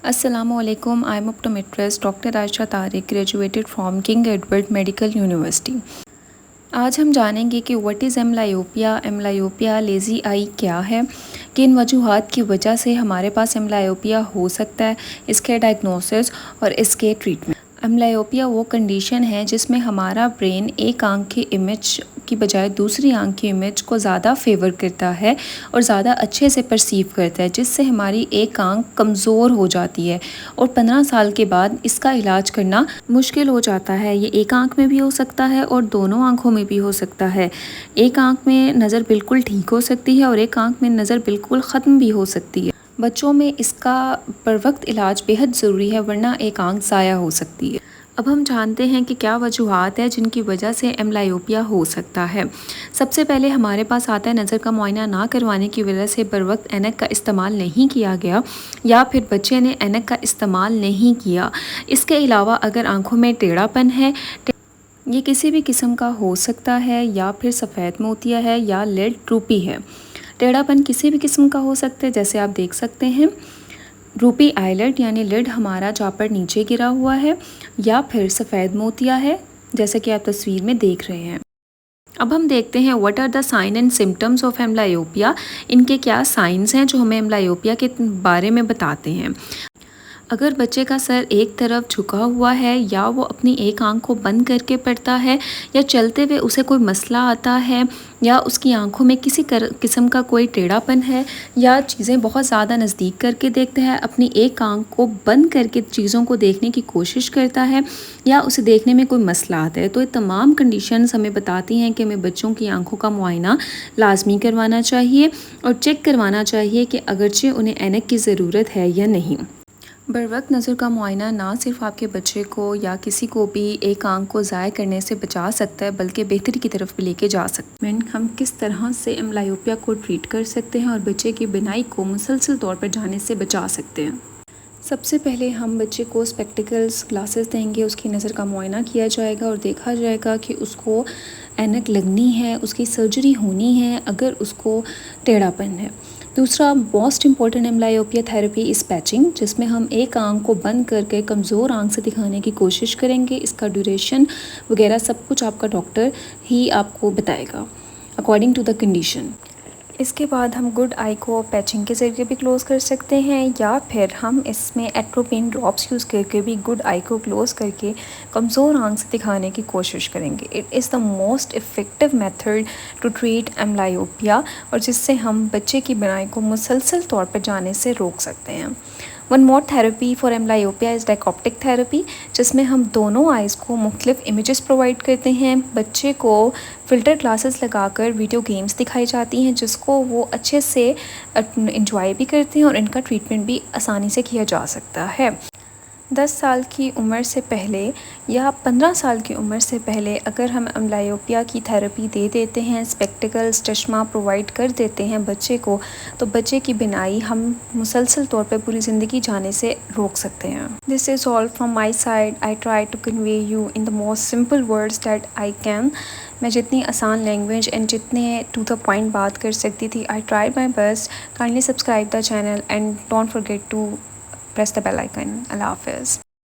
Assalamualaikum. I'm optometrist Dr. Aisha Tariq, graduated from King Edward Medical University. आज हम जानेंगे कि व्हाट इज़ एम्ब्लायोपिया लेज़ी आई क्या है, किन वजूहात की वजह से हमारे पास एम्ब्लायोपिया हो सकता है, इसके डायग्नोसिस और इसके ट्रीटमेंट। एम्ब्लायोपिया वो कंडीशन है जिसमें हमारा ब्रेन एक आंख की इमेज की बजाय दूसरी आंख की इमेज को ज़्यादा फेवर करता है और ज़्यादा अच्छे से परसीव करता है, जिससे हमारी एक आंख कमज़ोर हो जाती है और 15 साल के बाद इसका इलाज करना मुश्किल हो जाता है। ये एक आंख में भी हो सकता है और दोनों आंखों में भी हो सकता है। एक आंख में नज़र बिल्कुल ठीक हो सकती है और एक आंख में नज़र बिल्कुल ख़त्म भी हो सकती है। बच्चों में इसका बर वक्त इलाज बेहद ज़रूरी है, वरना एक आंख ज़ाया हो सकती है। अब हम जानते हैं कि क्या वजूहात है जिनकी वजह से एम्ब्लायोपिया हो सकता है। सबसे पहले हमारे पास आता है नज़र का मुआयना ना करवाने की वजह से बर वक्त ऐनक का इस्तेमाल नहीं किया गया या फिर बच्चे ने ऐनक का इस्तेमाल नहीं किया। इसके अलावा अगर आँखों में टेढ़ापन है, ये किसी भी किस्म का हो सकता है, या फिर सफ़ेद मोतिया है या लिड ड्रूपी है। टेढ़ापन किसी भी किस्म का हो सकता है, जैसे आप देख सकते हैं ड्रूपी आईलिड यानी लिड हमारा जहाँ पर नीचे गिरा हुआ है, या फिर सफ़ेद मोतिया है जैसे कि आप तस्वीर में देख रहे हैं। अब हम देखते हैं what are the sign and symptoms of amblyopia. इनके क्या साइंस हैं जो हमें एम्ब्लायोपिया के बारे में बताते हैं। अगर बच्चे का सर एक तरफ झुका हुआ है, या वो अपनी एक आंख को बंद करके पढ़ता है, या चलते हुए उसे कोई मसला आता है, या उसकी आंखों में किसी किस्म का कोई टेढ़ापन है, या चीज़ें बहुत ज़्यादा नज़दीक करके देखता है, अपनी एक आंख को बंद करके चीज़ों को देखने की कोशिश करता है, या उसे देखने में कोई मसला आता है, तो ये तमाम कंडीशंस हमें बताती हैं कि हमें बच्चों की आंखों का मुआयना लाजमी करवाना चाहिए और चेक करवाना चाहिए कि अगरचे उन्हें ऐनक की ज़रूरत है या नहीं। बर वक्त नज़र का मुआयना ना सिर्फ आपके बच्चे को या किसी को भी एक आंख को ज़ाया करने से बचा सकता है, बल्कि बेहतरी की तरफ भी लेके जा सकते हैं। हम किस तरह से एम्ब्लायोपिया को ट्रीट कर सकते हैं और बच्चे की बिनाई को मुसलसल तौर पर जाने से बचा सकते हैं। सबसे पहले हम बच्चे को स्पेक्टिकल्स ग्लासेस देंगे, उसकी नज़र का मुआयना किया जाएगा और देखा जाएगा कि उसको ऐनक लगनी है, उसकी सर्जरी होनी है अगर उसको टेढ़ापन है। दूसरा most important amblyopia therapy is patching, जिसमें हम एक आंख को बंद करके कमज़ोर आंख से दिखाने की कोशिश करेंगे। इसका ड्यूरेशन वगैरह सब कुछ आपका डॉक्टर ही आपको बताएगा अकॉर्डिंग टू द कंडीशन। इसके बाद हम गुड आई को पैचिंग के ज़रिए भी क्लोज़ कर सकते हैं, या फिर हम इसमें एट्रोपिन ड्रॉप्स यूज़ करके भी गुड आई को क्लोज़ करके कमज़ोर आंख से दिखाने की कोशिश करेंगे। It is the most effective method to treat amblyopia, और जिससे हम बच्चे की बिनाई को मुसलसल तौर पर जाने से रोक सकते हैं। One more therapy for amblyopia is dichoptic therapy, जिसमें हम दोनों आइज़ को मुख्तलिफ इमेजेस प्रोवाइड करते हैं। बच्चे को फ़िल्टर ग्लासेस लगाकर वीडियो गेम्स दिखाई जाती हैं, जिसको वो अच्छे से इंजॉय भी करते हैं और इनका ट्रीटमेंट भी आसानी से किया जा सकता है। 10 साल की उम्र से पहले या 15 साल की उम्र से पहले अगर हम एम्ब्लायोपिया की थेरेपी दे देते हैं, स्पेक्टिकल्स चश्मा प्रोवाइड कर देते हैं बच्चे को, तो बच्चे की बिनाई हम मुसलसल तौर पर पूरी ज़िंदगी जाने से रोक सकते हैं। This is all from my side. I try to convey you in the most simple words that I can. मैं जितनी आसान लैंग्वेज एंड जितने टू द पॉइंट बात कर सकती थी, I try my best. Kindly subscribe the channel and don't forget to press the bell icon. Allah Hafiz.